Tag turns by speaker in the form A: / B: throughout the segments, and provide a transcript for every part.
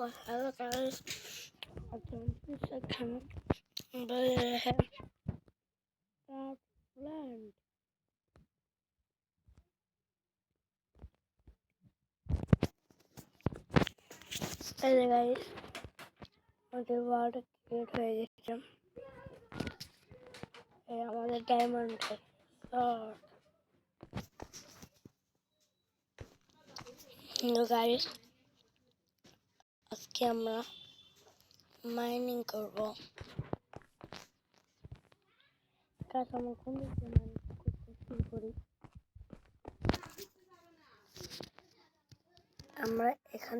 A: Hello guys, welcome to second they have that land. Hey guys, আমাদের word create হয়ে গেছে। আমাদের diamond hello guys, আজকে আমরা মাইনিং করব। কাজ আমরা কোন দিকে মাইনিং করতে শুরু করি? আমরা এখান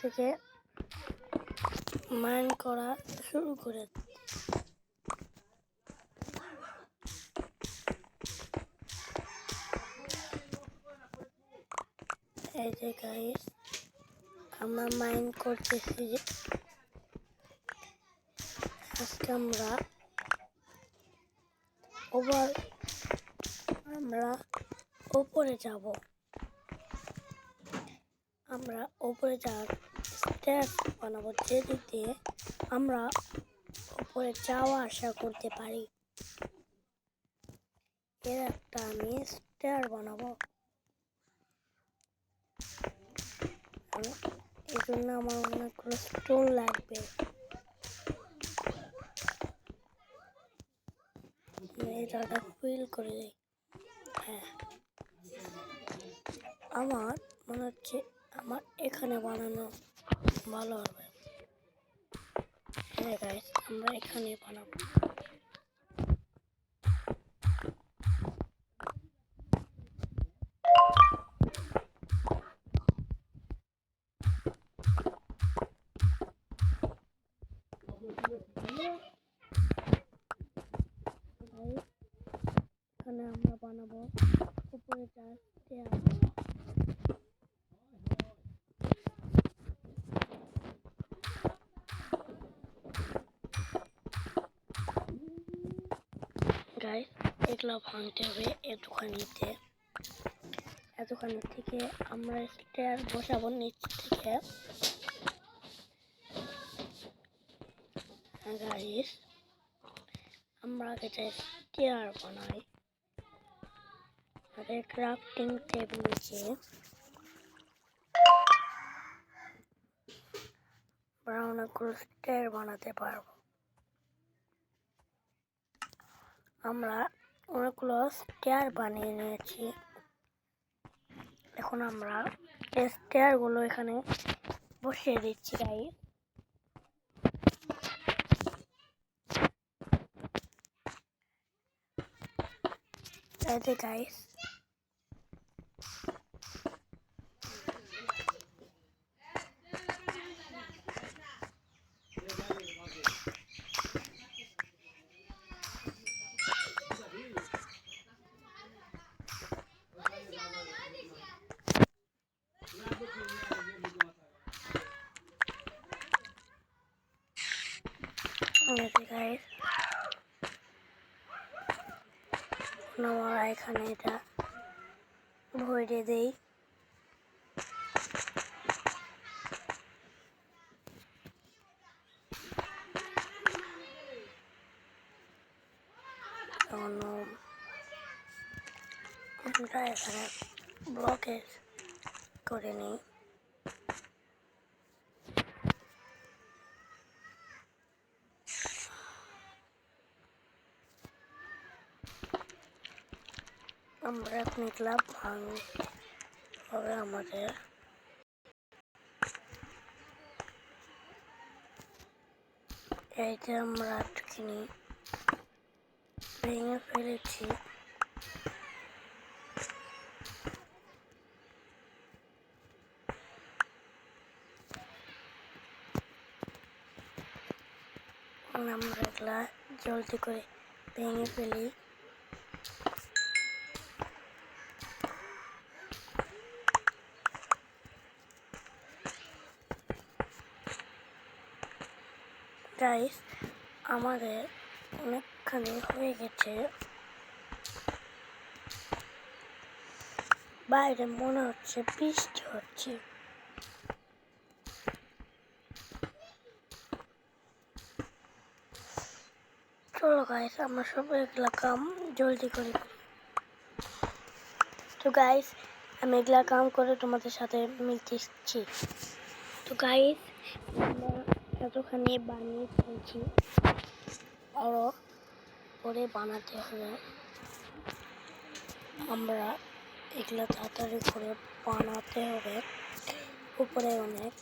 A: থেকে মাইন করা শুরু করে। এই যে গাইস, আমরা মাইন করতেছি। আজকে আমরা উপরে যাব। আমরা উপরে যাওয়ার স্টেপস বানাবো, যেদিক দিয়ে আমরা উপরে যাওয়া আসা করতে পারি। এর একটা আমি স্টেয়ার বানাবো। এই জন্য আমার অনেকগুলো স্টোন লাগবে। এই জায়গাটা ফিল করে দিই। হ্যাঁ, আমার মনে হচ্ছে আমার এখানে বানানো ভালো হবে। হ্যাঁ গাইস, আমরা এখানে বানাবো। এখানে আমরা বানাবো উপরে যাচ্ছে। গাইস, এগুলো ভাঙতে হবে। এতখানি থেকে আমরা স্টেয়ার বসাবো নিচ থেকে। গাইস, আমরা আগে স্টেয়ার বানাই। আর ক্রাফটিং টেবিল নিচে আমরা অনেকগুলো স্টেয়ার বানাতে পারবো। আমরা অনেকগুলো স্টেয়ার বানিয়ে নিয়েছি। এখন আমরা স্টেয়ার গুলো এখানে বসিয়ে দিচ্ছি। গাইস, আমরা এখানে এটা ভরে দেই। আমরা এখানে ব্লকেজ করে নিই। আমরা এখন ক্লাব ভাঙবে আমাদের। এইটা আমরা কিনি ভেঙে ফেলেছি। আমরা এগুলা জলদি করে ভেঙে ফেলি। গাইস, আমাদের অনেকখানি হয়ে গেছে। বাইরে মনে হচ্ছে বৃষ্টি হচ্ছে। চলো গাইস, আমরা সবাই এগুলা কাম জলদি করে করি। তো গাইস, আমি এগুলা কাম করে তোমাদের সাথে মিলতেছি। তো গাইস, আমরা এতখানি বানিয়ে ফেলছি, আরো পরে বানাতে হবে। আমরা এগুলা তাড়াতাড়ি করে বানাতে হবে। উপরে অনেক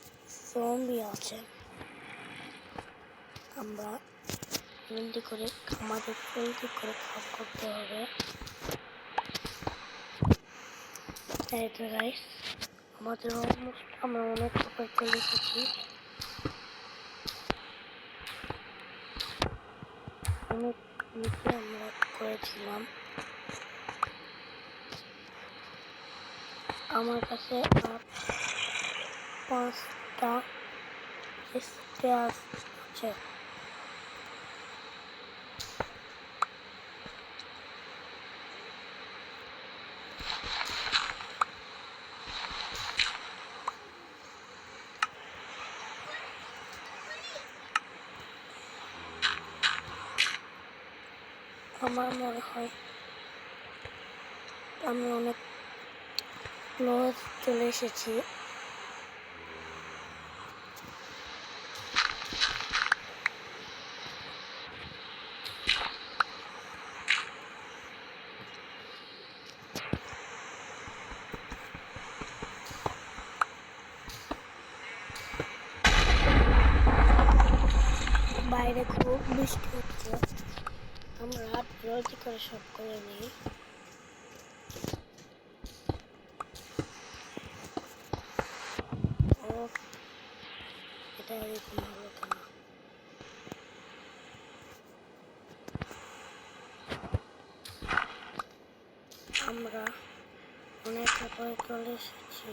A: জম্বি আছে, আমরা জলদি করে আমাদের জলদি করে কাজ করতে হবে। তাই তো গাইস, আমাদের অলমোস্ট আমরা অনেক উপরে চলে এসেছি। অনেক নিচে আমরা করেছিলাম। আমার কাছে আর 5টা স্টেয়ার আছে। আমার মনে হয় আমি অনেক ক্লোজ চলে এসেছি। বাইরে খুব বৃষ্টি হচ্ছে, আমরা জলদি করে সব করে নিই। ও এটা এরকম হলো কেন? আমরা অনেক উপরে চলে এসেছি।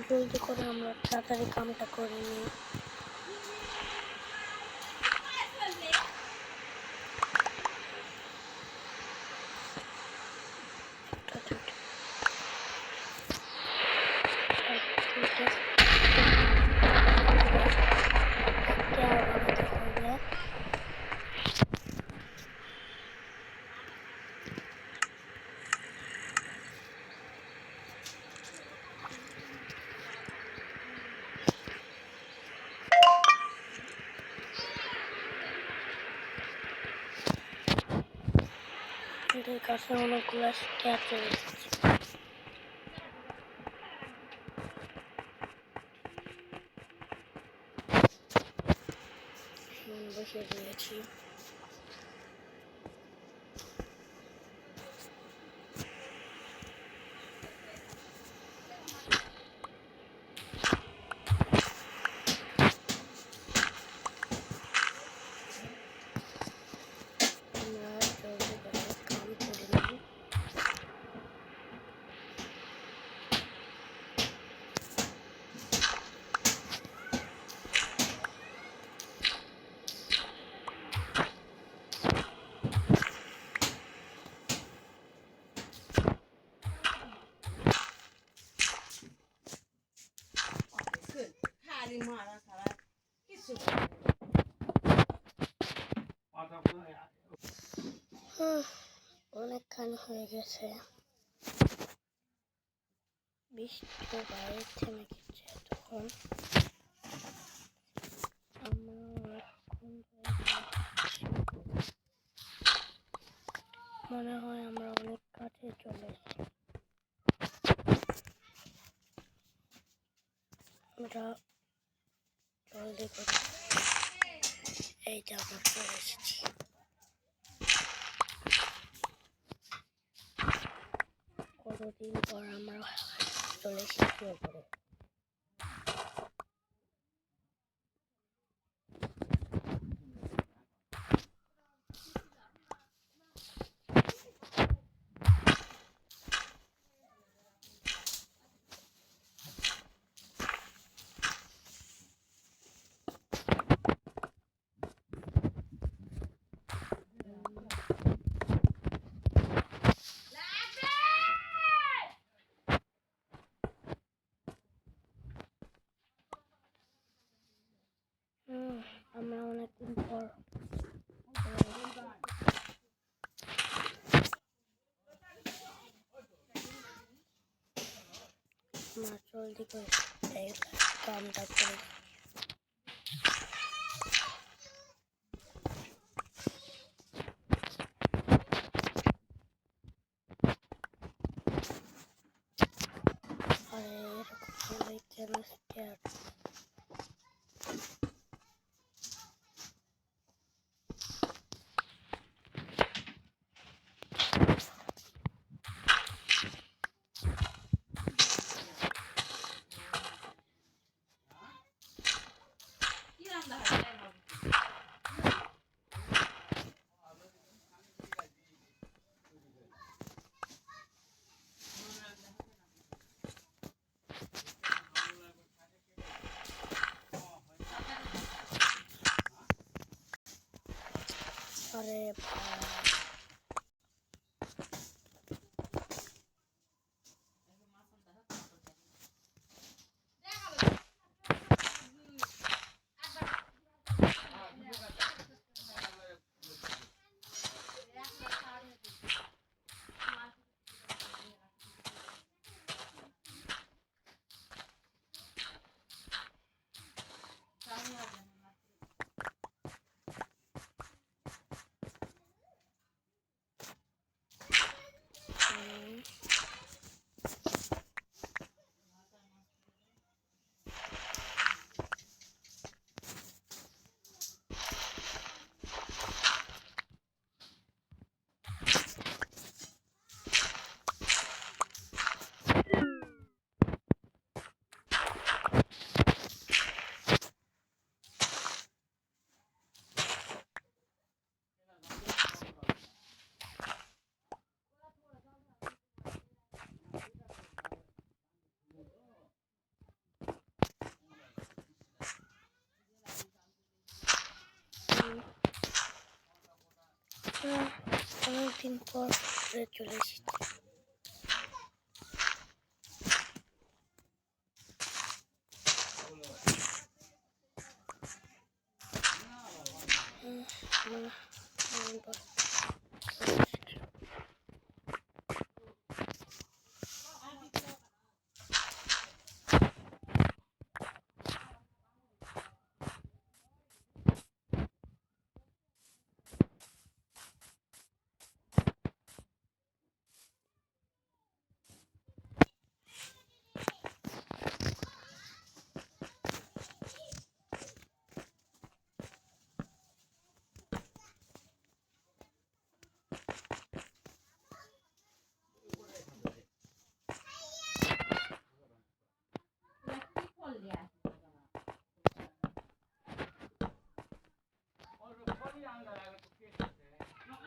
A: জলদি করে আমরা তাড়াতাড়ি কামটা করে নিই। এদের কাছে অনেকগুলো স্টেয়ার চলে এসেছে। বসে দিয়েছি। আমরা জলদি করে কাম করে নিই। অনেকখানি হয়ে গেছে, বৃষ্টি বাইরে থেমে গেছে। তখন আমরা অনেকক্ষণ মনে হয় আমরা অনেক কাছে চলে এসেছি। আমরা জলদি করে এই জায়গা চলে এসেছি। কতদিন পর আমরা চলে এসেছি ওপরে। মা জলদি করে এই কামটা করে আরে এরকম হলে কেন স্টার্ট আরে অনেকদিন পর চলে এসেছি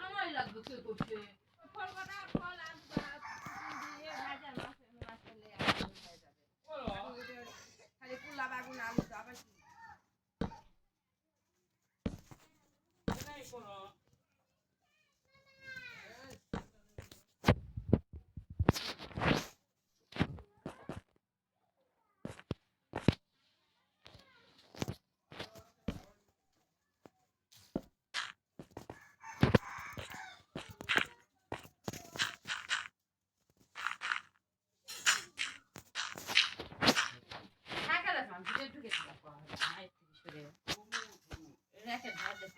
B: আমার লাগবে কে করছে